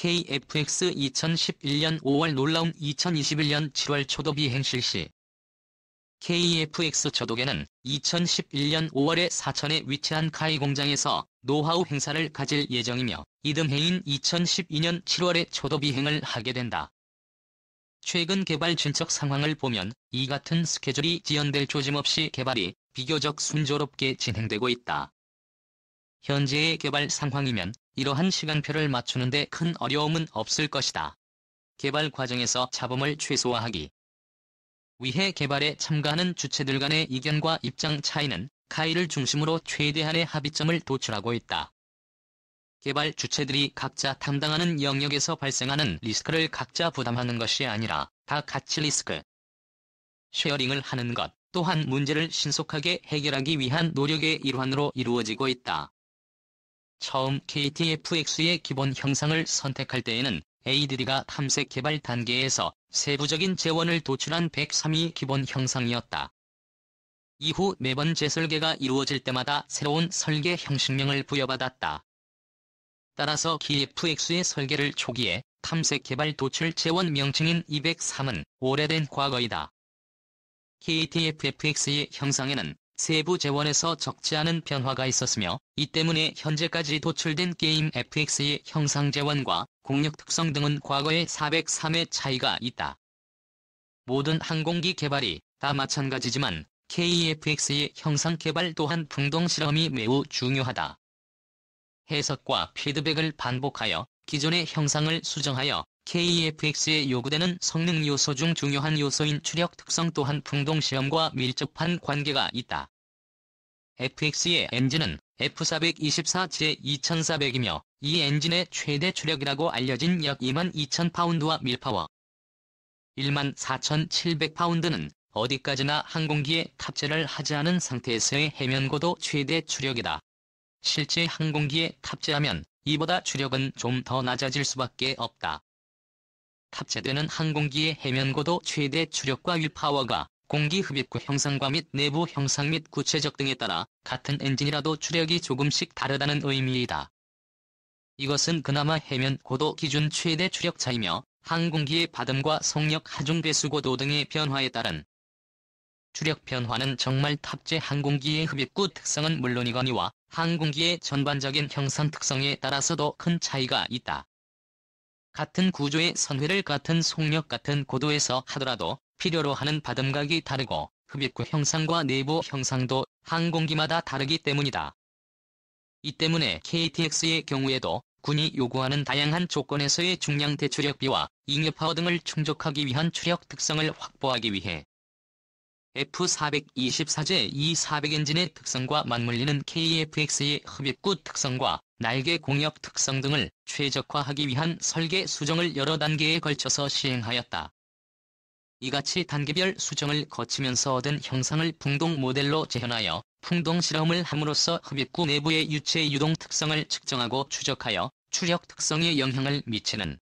KFX 2011년 5월 놀라운 2021년 7월 초도 비행 실시. KFX 초도계는 2011년 5월에 사천에 위치한 카이 공장에서 노하우 행사를 가질 예정이며 이듬해인 2012년 7월에 초도 비행을 하게 된다. 최근 개발 진척 상황을 보면 이 같은 스케줄이 지연될 조짐 없이 개발이 비교적 순조롭게 진행되고 있다. 현재의 개발 상황이면 이러한 시간표를 맞추는 데 큰 어려움은 없을 것이다. 개발 과정에서 잡음을 최소화하기 위해 개발에 참가하는 주체들 간의 이견과 입장 차이는 카이를 중심으로 최대한의 합의점을 도출하고 있다. 개발 주체들이 각자 담당하는 영역에서 발생하는 리스크를 각자 부담하는 것이 아니라 다 같이 리스크 쉐어링을 하는 것 또한 문제를 신속하게 해결하기 위한 노력의 일환으로 이루어지고 있다. 처음 KTFX의 기본 형상을 선택할 때에는 ADD가 탐색 개발 단계에서 세부적인 재원을 도출한 103이 기본 형상이었다. 이후 매번 재설계가 이루어질 때마다 새로운 설계 형식명을 부여받았다. 따라서 KFX의 설계를 초기에 탐색 개발 도출 재원 명칭인 203은 오래된 과거이다. KTFX의 형상에는 세부 재원에서 적지 않은 변화가 있었으며 이 때문에 현재까지 도출된 게임 FX의 형상 재원과 공력 특성 등은 과거의 403의 차이가 있다. 모든 항공기 개발이 다 마찬가지지만 KFX의 형상 개발 또한 풍동 실험이 매우 중요하다. 해석과 피드백을 반복하여 기존의 형상을 수정하여 KFX에 요구되는 성능 요소 중 중요한 요소인 추력 특성 또한 풍동 시험과 밀접한 관계가 있다. FX의 엔진은 F424J2400이며 이 엔진의 최대 추력이라고 알려진 약 22,000파운드와 밀파워 14,700파운드는 어디까지나 항공기에 탑재를 하지 않은 상태에서의 해면고도 최대 추력이다. 실제 항공기에 탑재하면 이보다 추력은 좀 더 낮아질 수밖에 없다. 탑재되는 항공기의 해면고도 최대 추력과 윌파워가 공기 흡입구 형상과 및 내부 형상 및 구체적 등에 따라 같은 엔진이라도 추력이 조금씩 다르다는 의미이다. 이것은 그나마 해면고도 기준 최대 추력 차이며 항공기의 받음과 속력 하중 배수고도 등의 변화에 따른 추력 변화는 정말 탑재 항공기의 흡입구 특성은 물론이거니와 항공기의 전반적인 형상 특성에 따라서도 큰 차이가 있다. 같은 구조의 선회를 같은 속력 같은 고도에서 하더라도 필요로 하는 받음각이 다르고 흡입구 형상과 내부 형상도 항공기마다 다르기 때문이다. 이 때문에 KTX의 경우에도 군이 요구하는 다양한 조건에서의 중량 대추력비와 잉여파워 등을 충족하기 위한 추력 특성을 확보하기 위해 F424J2400 엔진의 특성과 맞물리는 KFX의 흡입구 특성과 날개 공역 특성 등을 최적화하기 위한 설계 수정을 여러 단계에 걸쳐서 시행하였다. 이같이 단계별 수정을 거치면서 얻은 형상을 풍동 모델로 재현하여 풍동 실험을 함으로써 흡입구 내부의 유체 유동 특성을 측정하고 추적하여 추력 특성에 영향을 미치는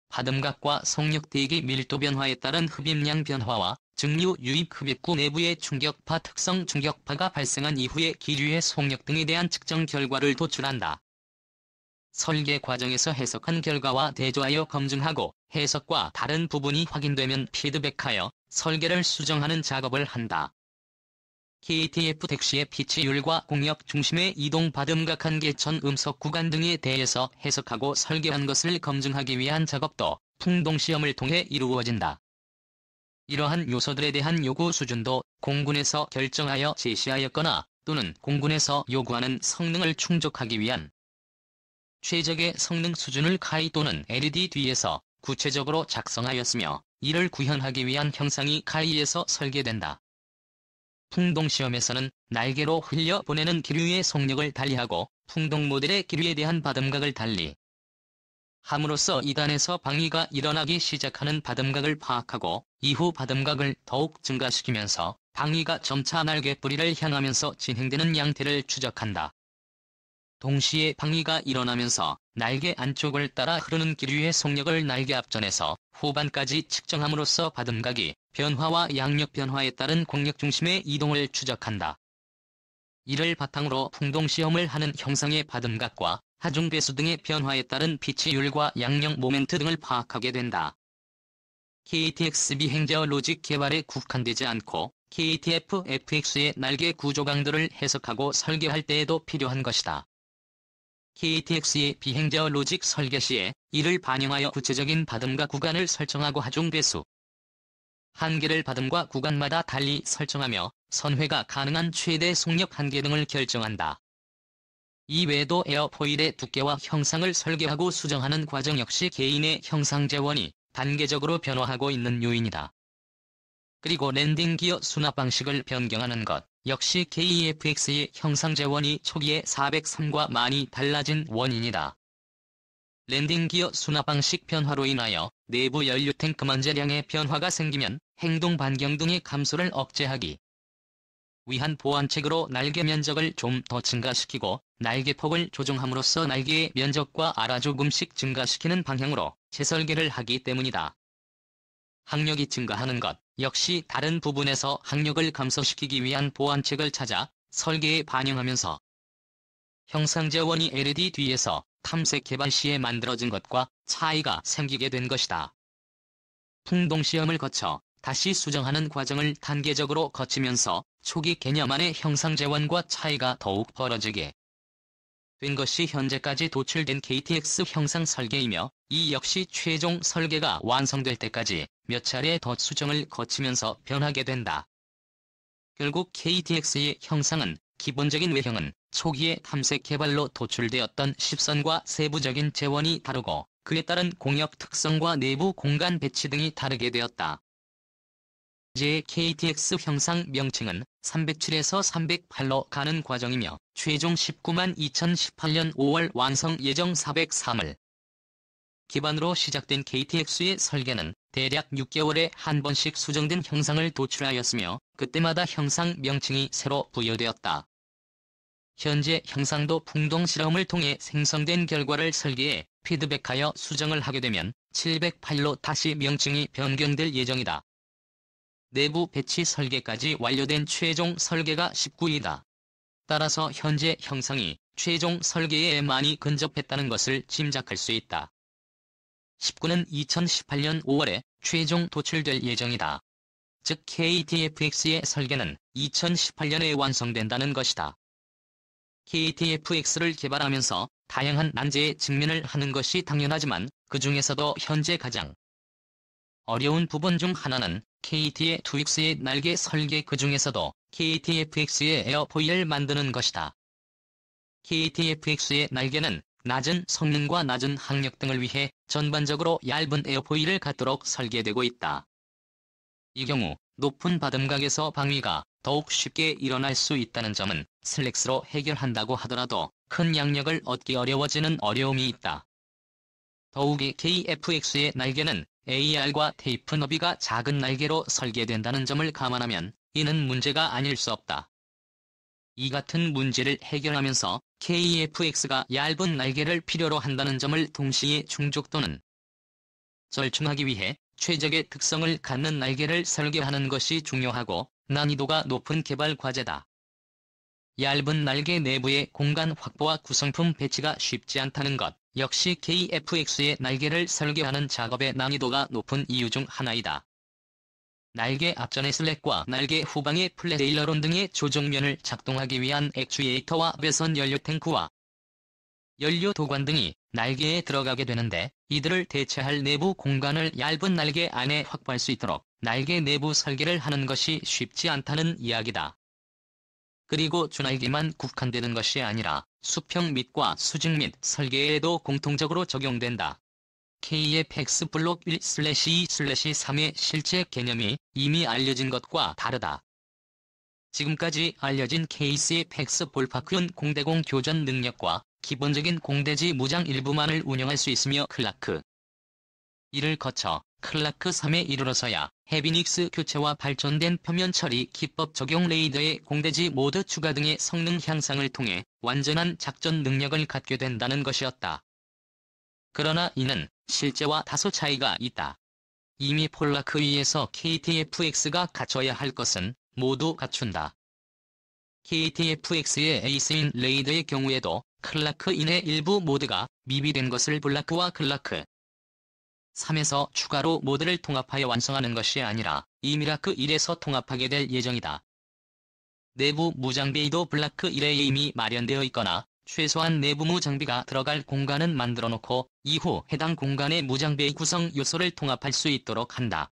받음각과 속력 대기 밀도 변화에 따른 흡입량 변화와 증류 유입 흡입구 내부의 충격파 특성 충격파가 발생한 이후의 기류의 속력 등에 대한 측정 결과를 도출한다. 설계 과정에서 해석한 결과와 대조하여 검증하고 해석과 다른 부분이 확인되면 피드백하여 설계를 수정하는 작업을 한다. KTF 택시의 피치율과 공역 중심의 이동 받음각 한계천 음속 구간 등에 대해서 해석하고 설계한 것을 검증하기 위한 작업도 풍동시험을 통해 이루어진다. 이러한 요소들에 대한 요구 수준도 공군에서 결정하여 제시하였거나 또는 공군에서 요구하는 성능을 충족하기 위한 최적의 성능 수준을 카이 또는 LED에서 구체적으로 작성하였으며 이를 구현하기 위한 형상이 카이에서 설계된다. 풍동시험에서는 날개로 흘려보내는 기류의 속력을 달리하고 풍동 모델의 기류에 대한 받음각을 달리 함으로써 2단에서 방위가 일어나기 시작하는 받음각을 파악하고 이후 받음각을 더욱 증가시키면서 방위가 점차 날개 뿌리를 향하면서 진행되는 양태를 추적한다. 동시에 방위가 일어나면서 날개 안쪽을 따라 흐르는 기류의 속력을 날개 앞전에서 후반까지 측정함으로써 받음각이 변화와 양력 변화에 따른 공력 중심의 이동을 추적한다. 이를 바탕으로 풍동시험을 하는 형상의 받음각과 하중 배수 등의 변화에 따른 피치율과 양령 모멘트 등을 파악하게 된다. KTX 비행제어 로직 개발에 국한되지 않고 KTF-FX의 날개 구조 강도를 해석하고 설계할 때에도 필요한 것이다. KTX의 비행제어 로직 설계 시에 이를 반영하여 구체적인 받음과 구간을 설정하고 하중 배수 한계를 받음과 구간마다 달리 설정하며 선회가 가능한 최대 속력 한계 등을 결정한다. 이외에도 에어포일의 두께와 형상을 설계하고 수정하는 과정 역시 개인의 형상 재원이 단계적으로 변화하고 있는 요인이다. 그리고 랜딩 기어 수납 방식을 변경하는 것 역시 KEFX의 형상 재원이 초기에 403과 많이 달라진 원인이다. 랜딩 기어 수납 방식 변화로 인하여 내부 연료 탱크 만재량의 변화가 생기면 행동 반경 등의 감소를 억제하기 위한 보완책으로 날개 면적을 좀 더 증가시키고 날개폭을 조정함으로써 날개의 면적과 알아 조금씩 증가시키는 방향으로 재설계를 하기 때문이다. 항력이 증가하는 것 역시 다른 부분에서 항력을 감소시키기 위한 보완책을 찾아 설계에 반영하면서 형상 재원이 LED 뒤에서 탐색 개발 시에 만들어진 것과 차이가 생기게 된 것이다. 풍동 시험을 거쳐 다시 수정하는 과정을 단계적으로 거치면서 초기 개념 안의 형상 재원과 차이가 더욱 벌어지게 된 것이 현재까지 도출된 KTX 형상 설계이며 이 역시 최종 설계가 완성될 때까지 몇 차례 더 수정을 거치면서 변하게 된다. 결국 KTX의 형상은 기본적인 외형은 초기의 탐색 개발로 도출되었던 시선과 세부적인 재원이 다르고 그에 따른 공역 특성과 내부 공간 배치 등이 다르게 되었다. 제 KTX 형상 명칭은 307에서 308로 가는 과정이며 최종 19만 2018년 5월 완성 예정 403을 기반으로 시작된 KTX의 설계는 대략 6개월에 한 번씩 수정된 형상을 도출하였으며 그때마다 형상 명칭이 새로 부여되었다. 현재 형상도 풍동 실험을 통해 생성된 결과를 설계해 피드백하여 수정을 하게 되면 708로 다시 명칭이 변경될 예정이다. 내부 배치 설계까지 완료된 최종 설계가 19이다. 따라서 현재 형상이 최종 설계에 많이 근접했다는 것을 짐작할 수 있다. 19는 2018년 5월에 최종 도출될 예정이다. 즉 KTFX의 설계는 2018년에 완성된다는 것이다. KTFX를 개발하면서 다양한 난제에 직면을 하는 것이 당연하지만 그 중에서도 현재 가장 어려운 부분 중 하나는 KTFX의 날개 설계 그 중에서도 KTFX의 에어포일을 만드는 것이다. KTFX의 날개는 낮은 성능과 낮은 항력 등을 위해 전반적으로 얇은 에어포일을 갖도록 설계되고 있다. 이 경우 높은 받음각에서 방위가 더욱 쉽게 일어날 수 있다는 점은 슬랙스로 해결한다고 하더라도 큰 양력을 얻기 어려워지는 어려움이 있다. 더욱이 KFX의 날개는 AR과 테이프 너비가 작은 날개로 설계된다는 점을 감안하면 이는 문제가 아닐 수 없다. 이 같은 문제를 해결하면서 KFX가 얇은 날개를 필요로 한다는 점을 동시에 충족 또는 절충하기 위해 최적의 특성을 갖는 날개를 설계하는 것이 중요하고 난이도가 높은 개발 과제다. 얇은 날개 내부의 공간 확보와 구성품 배치가 쉽지 않다는 것 역시 KFX의 날개를 설계하는 작업의 난이도가 높은 이유 중 하나이다. 날개 앞전의 슬랙과 날개 후방의 플랫 에일러론 등의 조종면을 작동하기 위한 액추에이터와 배선 연료 탱크와 연료 도관 등이 날개에 들어가게 되는데 이들을 대체할 내부 공간을 얇은 날개 안에 확보할 수 있도록 날개 내부 설계를 하는 것이 쉽지 않다는 이야기다. 그리고 주날개만 국한되는 것이 아니라 수평 및과 수직 및 설계에도 공통적으로 적용된다. KFX 블록 1/2/3의 실제 개념이 이미 알려진 것과 다르다. 지금까지 알려진 KCFX 볼파크용 공대공 교전 능력과 기본적인 공대지 무장 일부만을 운영할 수 있으며 클라크 1을 거쳐 클라크 3에 이르러서야 헤비닉스 교체와 발전된 표면 처리 기법 적용 레이더의 공대지 모드 추가 등의 성능 향상을 통해 완전한 작전 능력을 갖게 된다는 것이었다. 그러나 이는 실제와 다소 차이가 있다. 이미 폴라크 위에서 KTFX가 갖춰야 할 것은 모두 갖춘다. KTFX의 에이스인 레이더의 경우에도 클라크-인의 일부 모드가 미비된 것을 블라크와 클라크 3에서 추가로 모드를 통합하여 완성하는 것이 아니라 이 미라크 1에서 통합하게 될 예정이다. 내부 무장베이도 블라크 1에 이미 마련되어 있거나 최소한 내부 무장비가 들어갈 공간은 만들어 놓고 이후 해당 공간의 무장베이 구성 요소를 통합할 수 있도록 한다.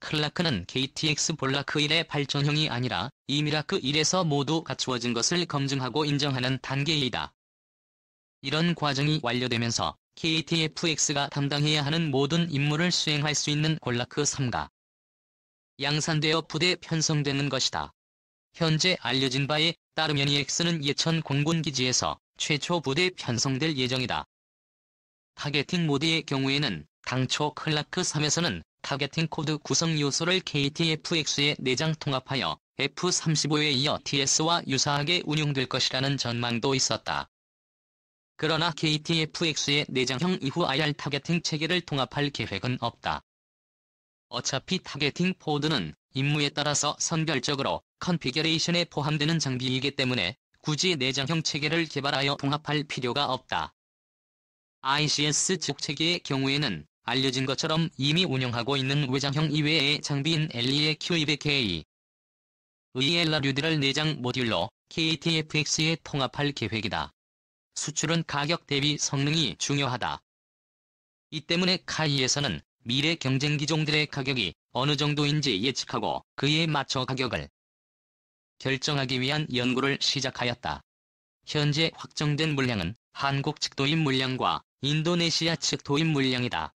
클라크는 KTX 블라크 1의 발전형이 아니라 이 미라크 1에서 모두 갖추어진 것을 검증하고 인정하는 단계이다. 이런 과정이 완료되면서 KTFX가 담당해야 하는 모든 임무를 수행할 수 있는 골라크 3가 양산되어 부대 편성되는 것이다. 현재 알려진 바에 따르면 EX는 예천 공군기지에서 최초 부대 편성될 예정이다. 타겟팅 모드의 경우에는 당초 클라크 3에서는 타겟팅 코드 구성 요소를 KTFX에 내장 통합하여 F-35에 이어 TS와 유사하게 운용될 것이라는 전망도 있었다. 그러나 KTFX의 내장형 이후 IR 타겟팅 체계를 통합할 계획은 없다. 어차피 타겟팅 포드는 임무에 따라서 선별적으로 컨피겨레이션에 포함되는 장비이기 때문에 굳이 내장형 체계를 개발하여 통합할 필요가 없다. ICS 즉 체계의 경우에는 알려진 것처럼 이미 운영하고 있는 외장형 이외의 장비인 LE의 Q200K 의 LRUD를 내장 모듈로 KTFX에 통합할 계획이다. 수출은 가격 대비 성능이 중요하다. 이 때문에 카이에서는 미래 경쟁 기종들의 가격이 어느 정도인지 예측하고 그에 맞춰 가격을 결정하기 위한 연구를 시작하였다. 현재 확정된 물량은 한국 측 도입 물량과 인도네시아 측 도입 물량이다.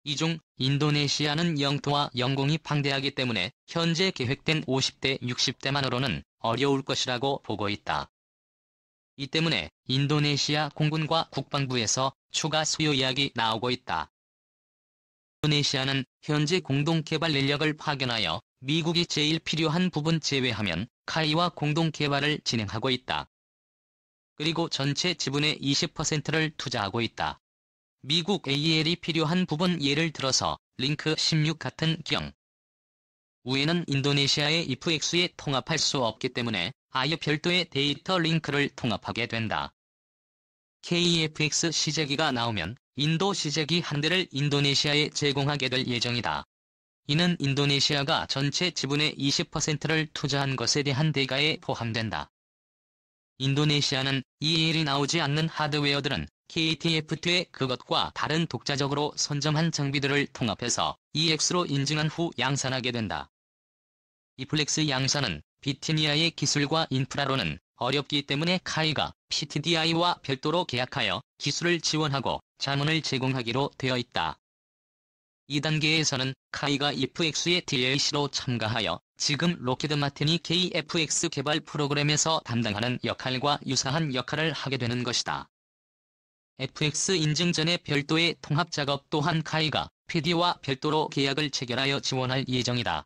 이 중 인도네시아는 영토와 영공이 방대하기 때문에 현재 계획된 50대 60대만으로는 어려울 것이라고 보고 있다. 이 때문에 인도네시아 공군과 국방부에서 추가 수요 이야기 나오고 있다. 인도네시아는 현재 공동 개발 인력을 파견하여 미국이 제일 필요한 부분 제외하면 카이와 공동 개발을 진행하고 있다. 그리고 전체 지분의 20%를 투자하고 있다. 미국 AL이 필요한 부분 예를 들어서 링크 16 같은 경우에는 인도네시아의 IFX에 통합할 수 없기 때문에 아예 별도의 데이터 링크를 통합하게 된다. KFX 시제기가 나오면 인도 시제기 한 대를 인도네시아에 제공하게 될 예정이다. 이는 인도네시아가 전체 지분의 20%를 투자한 것에 대한 대가에 포함된다. 인도네시아는 EAL이 나오지 않는 하드웨어들은 KTF2에 그것과 다른 독자적으로 선점한 장비들을 통합해서 EX로 인증한 후 양산하게 된다. 이 플렉스 양산은 비티니아의 기술과 인프라로는 어렵기 때문에 카이가 PTDI와 별도로 계약하여 기술을 지원하고 자문을 제공하기로 되어 있다. 2단계에서는 카이가 IFX의 DAC로 참가하여 지금 로키드 마틴이 KFX 개발 프로그램에서 담당하는 역할과 유사한 역할을 하게 되는 것이다. FX 인증 전에 별도의 통합 작업 또한 카이가 PD와 별도로 계약을 체결하여 지원할 예정이다.